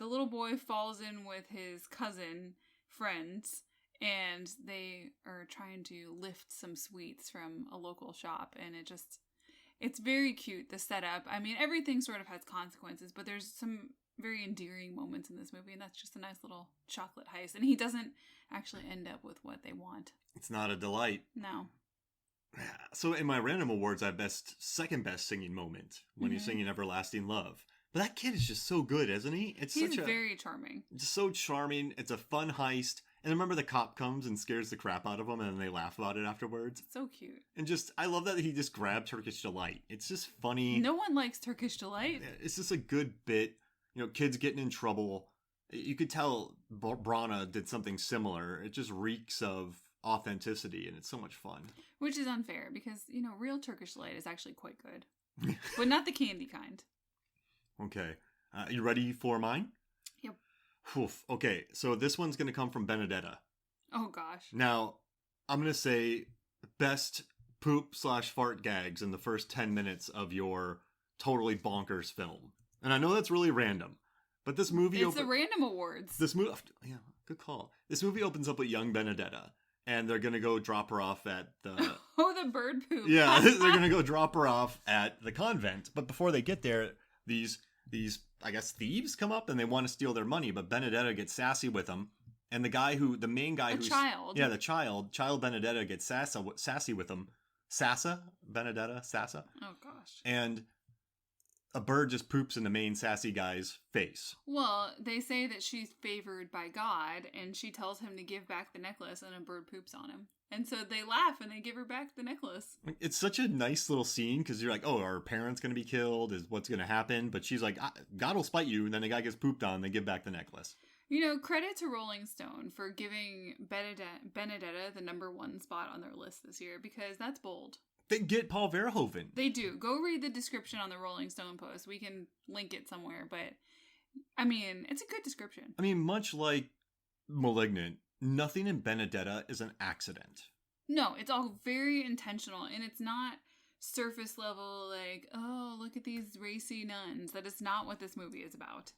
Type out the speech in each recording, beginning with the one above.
the little boy falls in with his cousin friends, and they are trying to lift some sweets from a local shop, and it's very cute, the setup. I mean, everything sort of has consequences, but there's some very endearing moments in this movie, and that's just a nice little chocolate heist. And he doesn't actually end up with what they want. It's not a delight. No. So in my random awards, I have second best singing moment when he's singing Everlasting Love. But that kid is just so good, isn't he? He's very charming. Just so charming. It's a fun heist. And remember the cop comes and scares the crap out of him, and then they laugh about it afterwards. It's so cute. And I love that he just grabbed Turkish Delight. It's just funny. No one likes Turkish Delight. It's just a good bit. Kids getting in trouble. You could tell Brana did something similar. It just reeks of authenticity, and it's so much fun. Which is unfair, because, real Turkish Delight is actually quite good. But not the candy kind. Okay. You ready for mine? Yep. Oof. Okay, so this one's going to come from Benedetta. Oh, gosh. Now, I'm going to say best poop/fart gags in the first 10 minutes of your totally bonkers film. And I know that's really random, but this movie... It's the random awards. Yeah, good call. This movie opens up with young Benedetta, and they're going to go drop her off at the... the bird poop. Yeah, they're going to go drop her off at the convent. But before they get there, these I guess thieves come up and they want to steal their money, but Benedetta gets sassy with them. And the main guy who's... child. Yeah, the child Benedetta gets sassy with him. Benedetta. Oh, gosh. And a bird just poops in the main sassy guy's face. Well, they say that she's favored by God, and she tells him to give back the necklace, and a bird poops on him. And so they laugh, and they give her back the necklace. It's such a nice little scene, because you're like, oh, are her parents going to be killed? Is what's going to happen? But she's like, God will spite you, and then the guy gets pooped on, and they give back the necklace. Credit to Rolling Stone for giving Benedetta the #1 spot on their list this year, because that's bold. They get Paul Verhoeven. They do. Go read the description on the Rolling Stone post. We can link it somewhere, but I mean, it's a good description. I mean, much like Malignant, nothing in Benedetta is an accident. No, it's all very intentional, and it's not surface level, like, oh, look at these racy nuns. That is not what this movie is about.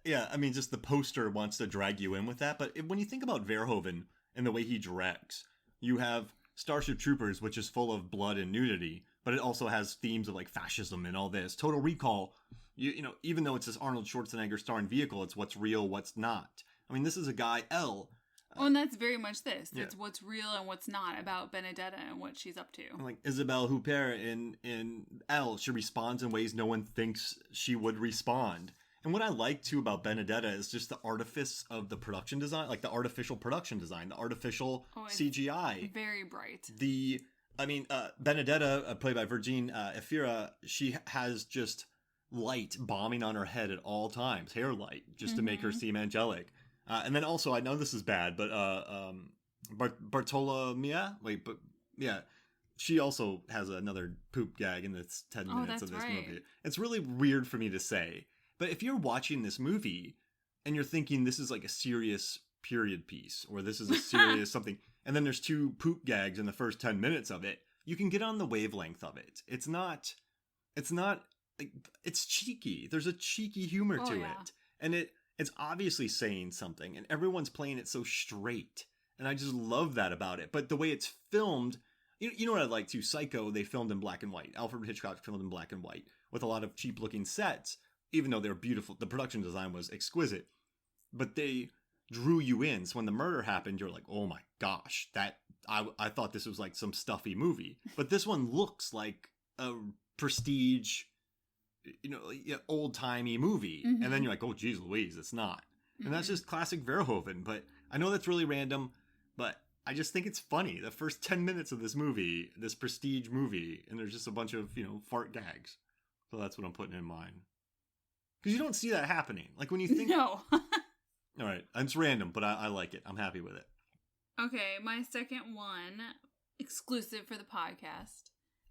Yeah, I mean, just the poster wants to drag you in with that, but when you think about Verhoeven and the way he directs, you have Starship Troopers, which is full of blood and nudity, but it also has themes of like fascism and all this. Total Recall, even though it's this Arnold Schwarzenegger starring vehicle, it's what's real, what's not. I mean, this is a guy, L. And that's very much this. Yeah. It's what's real and what's not about Benedetta and what she's up to. Like Isabelle Huppert in L, she responds in ways no one thinks she would respond. And what I like, too, about Benedetta is just the artifice of the production design, like the artificial production design, the artificial CGI. Very bright. Benedetta, played by Virginie Efira, she has just light bombing on her head at all times, hair light, just to make her seem angelic. And then also, I know this is bad, but Bartolomea, she also has another poop gag in the 10 minutes of this movie. It's really weird for me to say. But if you're watching this movie and you're thinking this is like a serious period piece or this is a serious something, and then there's 2 poop gags in the first 10 minutes of it, you can get on the wavelength of it. It's cheeky. There's a cheeky humor to it. And it's obviously saying something, and everyone's playing it so straight. And I just love that about it. But the way it's filmed, you know what I like too? Psycho, they filmed in black and white. Alfred Hitchcock filmed in black and white with a lot of cheap looking sets. Even though they're beautiful, the production design was exquisite, but they drew you in. So when the murder happened, you're like, oh my gosh, I thought this was like some stuffy movie, but this one looks like a prestige, old timey movie. Mm-hmm. And then you're like, oh geez Louise, it's not. Mm-hmm. And that's just classic Verhoeven. But I know that's really random, but I just think it's funny. The first 10 minutes of this movie, this prestige movie, and there's just a bunch of, fart gags. So that's what I'm putting in mind. Because you don't see that happening. Like when you think... No. All right. It's random, but I like it. I'm happy with it. Okay. My second one, exclusive for the podcast,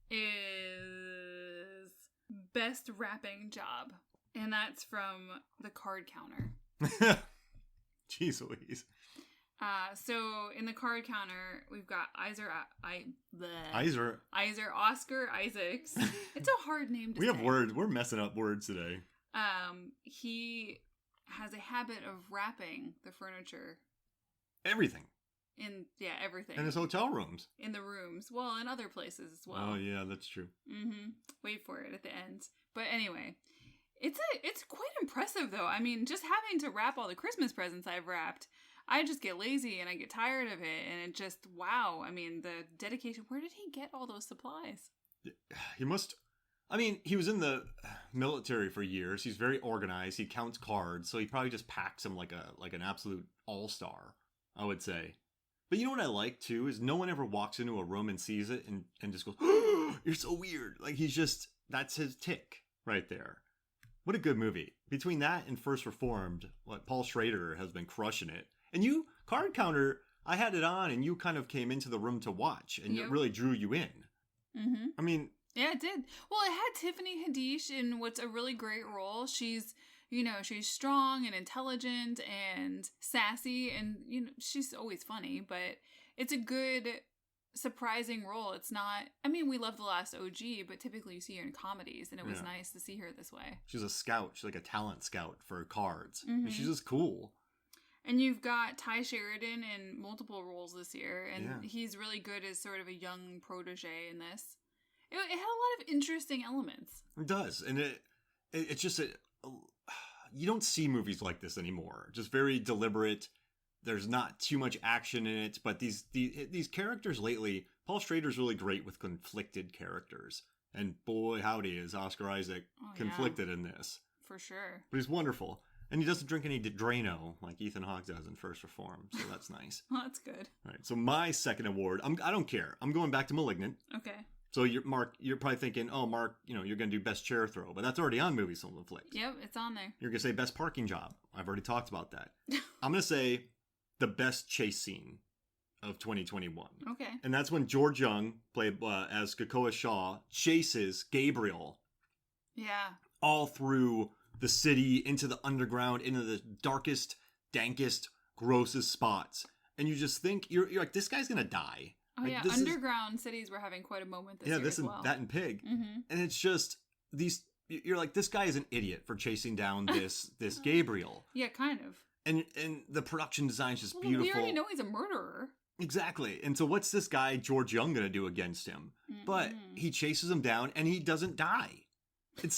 is Best Rapping Job. And that's from The Card Counter. Jeez Louise. So in The Card Counter, we've got Iser Oscar Isaacs. It's a hard name to say. We have words. We're messing up words today. He has a habit of wrapping the furniture. Everything. Everything. In his hotel rooms. In the rooms. Well, in other places as well. Oh, yeah, that's true. Mm-hmm. Wait for it at the end. But anyway, it's quite impressive, though. I mean, just having to wrap all the Christmas presents I've wrapped, I just get lazy and I get tired of it. And it just, wow. I mean, the dedication. Where did he get all those supplies? He must... I mean, he was in the military for years. He's very organized. He counts cards, so he probably just packs them like an absolute all-star, I would say. But you know what I like, too, is no one ever walks into a room and sees it and just goes, oh, you're so weird. Like, that's his tick right there. What a good movie. Between that and First Reformed, Paul Schrader has been crushing it. And you, Card Counter, I had it on, and you kind of came into the room to watch, and it really drew you in. Mm-hmm. I mean... Yeah, it did. Well, it had Tiffany Haddish in what's a really great role. She's, she's strong and intelligent and sassy, and, she's always funny, but it's a good, surprising role. It's not, I mean, we love The Last OG, but typically you see her in comedies, and it was nice to see her this way. She's a scout. She's like a talent scout for cards. And she's just cool. And you've got Ty Sheridan in multiple roles this year, and he's really good as sort of a young protege in this. It had a lot of interesting elements. It does. And it's just, you don't see movies like this anymore. Just very deliberate. There's not too much action in it. But these characters lately, Paul Schrader's really great with conflicted characters. And boy, howdy, is Oscar Isaac conflicted in this. For sure. But he's wonderful. And he doesn't drink any Drano like Ethan Hawke does in First Reform. So that's nice. Well, that's good. All right. So my second award, I don't care. I'm going back to Malignant. Okay. So, Mark, you're probably thinking, oh, Mark, you're going to do Best Chair Throw. But that's already on Movies, Films, and Flicks. Yep, it's on there. You're going to say Best Parking Job. I've already talked about that. I'm going to say the best chase scene of 2021. Okay. And that's when George Young, played as Kakoa Shaw, chases Gabriel. Yeah. All through the city, into the underground, into the darkest, dankest, grossest spots. And you just think, you're like, this guy's going to die. Oh, like, yeah. Underground cities were having quite a moment this year as well. That and Pig. Mm-hmm. And it's just, you're like, this guy is an idiot for chasing down this Gabriel. Yeah, kind of. And the production design is just beautiful. We already know he's a murderer. Exactly. And so what's this guy, George Young, going to do against him? Mm-hmm. But he chases him down and he doesn't die.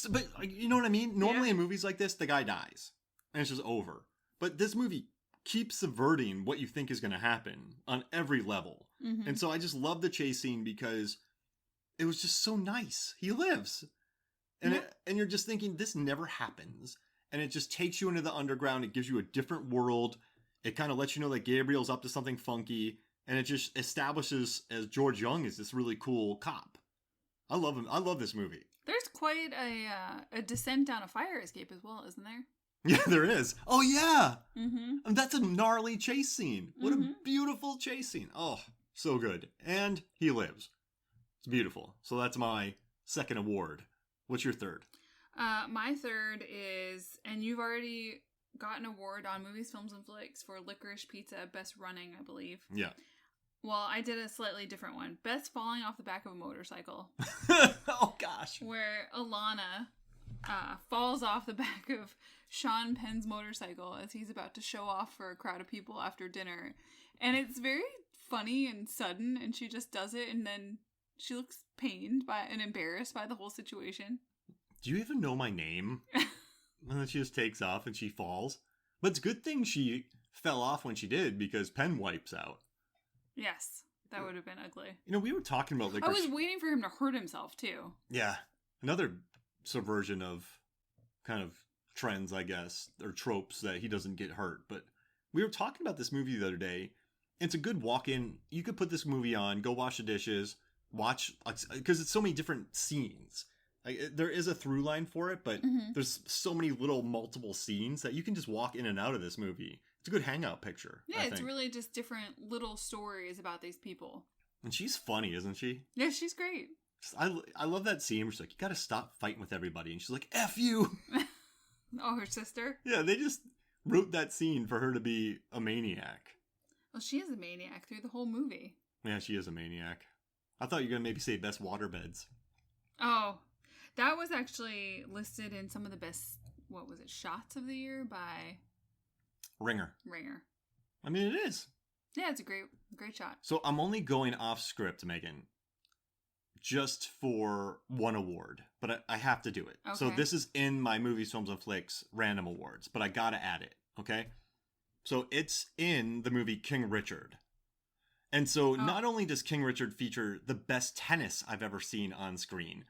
But you know what I mean? Normally in movies like this, the guy dies. And it's just over. But this movie keeps subverting what you think is going to happen on every level. Mm-hmm. And so I just love the chase scene because it was just so nice. He lives. And and you're just thinking, this never happens. And it just takes you into the underground. It gives you a different world. It kind of lets you know that Gabriel's up to something funky. And it just establishes as George Young is this really cool cop. I love him. I love this movie. There's quite a descent down a fire escape as well, isn't there? Yeah, there is. Oh, yeah. Mm-hmm. And that's a gnarly chase scene. What a beautiful chase scene. Oh, so good. And he lives. It's beautiful. So that's my second award. What's your third? My third is, and you've already got an award on Movies, Films, and Flicks for Licorice Pizza, Best Running, I believe. Yeah. Well, I did a slightly different one. Best Falling Off the Back of a Motorcycle. Oh, gosh. Where Alana falls off the back of Sean Penn's motorcycle as he's about to show off for a crowd of people after dinner. And it's very funny and sudden, and she just does it, and then she looks pained and embarrassed by the whole situation. Do you even know my name? And then she just takes off and she falls. But it's a good thing she fell off when she did, because Penn wipes out. Yes, that would have been ugly. You know, we were talking about Licorice. I was waiting for him to hurt himself, too. Yeah. Another subversion of kind of trends, I guess, or tropes that he doesn't get hurt. But we were talking about this movie the other day. It's a good walk-in. You could put this movie on, go wash the dishes, watch, because it's so many different scenes. There is a through line for it, but there's so many little multiple scenes that you can just walk in and out of this movie. It's a good hangout picture. Yeah, it's really just different little stories about these people. And she's funny, isn't she? Yeah, she's great. I love that scene where she's like, you gotta stop fighting with everybody. And she's like, F you! Oh, her sister? Yeah, they just wrote that scene for her to be a maniac. Well, she is a maniac through the whole movie. Yeah, she is a maniac. I thought you were gonna maybe say best waterbeds. Oh, that was actually listed in some of the best what was it, Shots of the Year by Ringer. Ringer. I mean, it is. Yeah, it's a great shot. So I'm only going off script, Megan, just for one award, but I have to do it. Okay. So this is in my Movies, Films, and Flicks random awards, but I gotta add it, okay? So it's in the movie King Richard. And so not only does King Richard feature the best tennis I've ever seen on screen,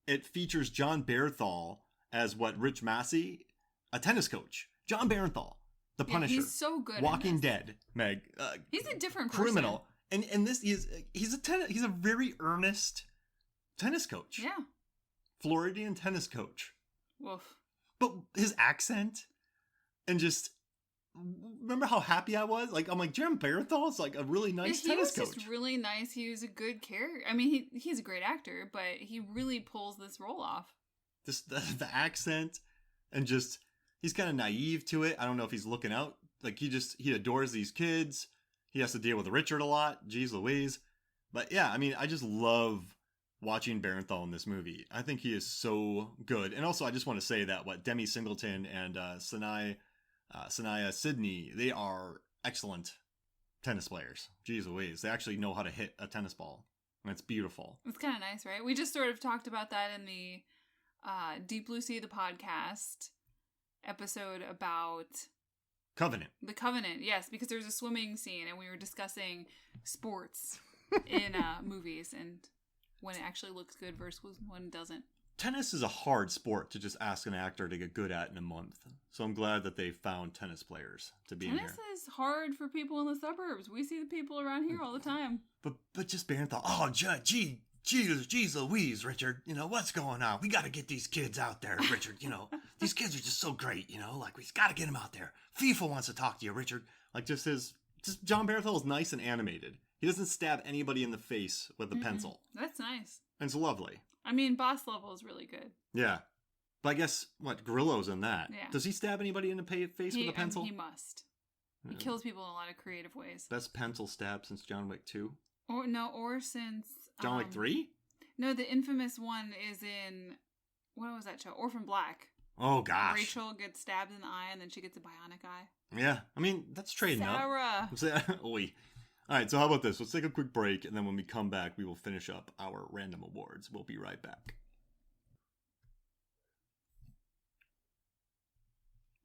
it features John Bernthal as Rich Massey, a tennis coach. John Bernthal, the Punisher. He's so good. Walking Dead, Meg. He's a different criminal. And this he's a very earnest tennis coach. Yeah. Floridian tennis coach. Woof. But his accent and just remember how happy I was? Like, I'm like, John Bernthal is like a really nice tennis coach. He was just really nice. He was a good character. I mean, he's a great actor, but he really pulls this role off. Just the accent and just, he's kind of naive to it. I don't know if he's looking out. Like, he adores these kids. He has to deal with Richard a lot. Jeez Louise. But yeah, I mean, I just love watching Bernthal in this movie. I think he is so good. And also, I just want to say that Demi Singleton and Sanaya Sidney, they are excellent tennis players. Jeez Louise. They actually know how to hit a tennis ball. And it's beautiful. It's kind of nice, right? We just sort of talked about that in the Deep Blue Sea, the podcast episode about Covenant. The Covenant, yes, because there's a swimming scene and we were discussing sports in movies and when it actually looks good versus when it doesn't. Tennis is a hard sport to just ask an actor to get good at in a month. So I'm glad that they found tennis players to be in here. Tennis is hard for people in the suburbs. We see the people around here all the time. But just Bernthal, geez Louise, Richard, what's going on? We got to get these kids out there, Richard. These kids are just so great, like we just got to get them out there. FIFA wants to talk to you, Richard. Like just John Bernthal is nice and animated. He doesn't stab anybody in the face with a pencil. That's nice. And it's lovely. I mean, Boss Level is really good. Yeah. But I guess, Grillo's in that. Yeah. Does he stab anybody in the face with a pencil? He must. He kills people in a lot of creative ways. Best pencil stab since John Wick 2? Or since... John Wick 3? No, the infamous one is in... What was that show? Orphan Black. Oh, gosh. Rachel gets stabbed in the eye and then she gets a bionic eye. Yeah. I mean, that's trading up. Sarah! Oi. All right, so how about this? Let's take a quick break, and then when we come back, we will finish up our random awards. We'll be right back.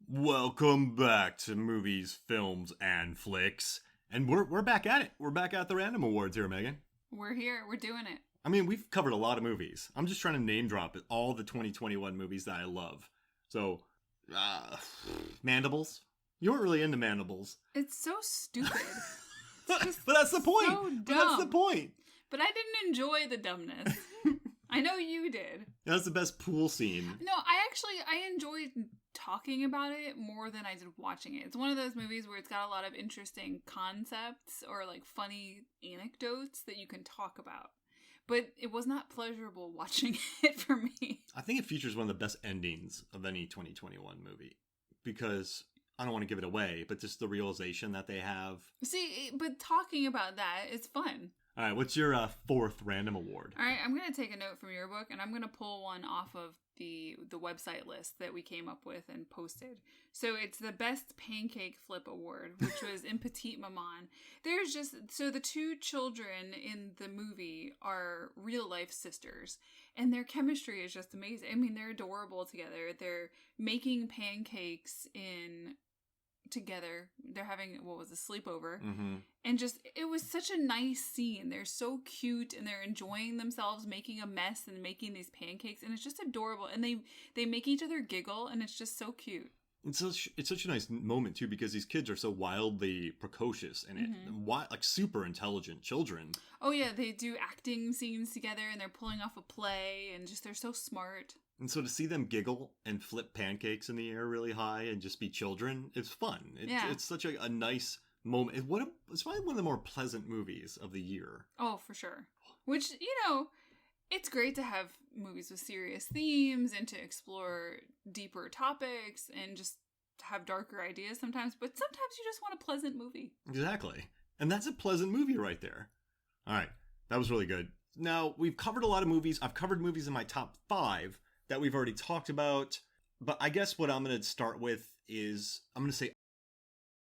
Welcome back to Movies, Films, and Flicks. And we're back at it. We're back at the random awards here, Megan. We're here. We're doing it. I mean, we've covered a lot of movies. I'm just trying to name drop all the 2021 movies that I love. So, Mandibles. You weren't really into Mandibles. It's so stupid. But that's the point. So dumb. But that's the point. But I didn't enjoy the dumbness. I know you did. That's the best pool scene. No, I enjoyed talking about it more than I did watching it. It's one of those movies where it's got a lot of interesting concepts or funny anecdotes that you can talk about. But it was not pleasurable watching it for me. I think it features one of the best endings of any 2021 movie. Because... I don't want to give it away, but just the realization that they have. See, but talking about that is fun. All right, what's your fourth random award? All right, I'm going to take a note from your book, and I'm going to pull one off of the website list that we came up with and posted. So it's the Best Pancake Flip Award, which was in Petite Maman. So the two children in the movie are real-life sisters, and their chemistry is just amazing. I mean, they're adorable together. They're making pancakes together. They're having, a sleepover. Mm-hmm. And it was such a nice scene. They're so cute, and they're enjoying themselves, making a mess and making these pancakes, and it's just adorable. And they make each other giggle, and it's just so cute. It's such a nice moment, too, because these kids are so wildly precocious and super intelligent children. Oh, yeah, they do acting scenes together, and they're pulling off a play, and they're so smart. And so to see them giggle and flip pancakes in the air really high and just be children, it's fun. It's such a nice moment. It's probably one of the more pleasant movies of the year. Oh, for sure. Which, it's great to have movies with serious themes and to explore deeper topics and just have darker ideas sometimes. But sometimes you just want a pleasant movie. Exactly. And that's a pleasant movie right there. All right. That was really good. Now, we've covered a lot of movies. I've covered movies in my top 5 that we've already talked about. But I guess what I'm going to start with is I'm going to say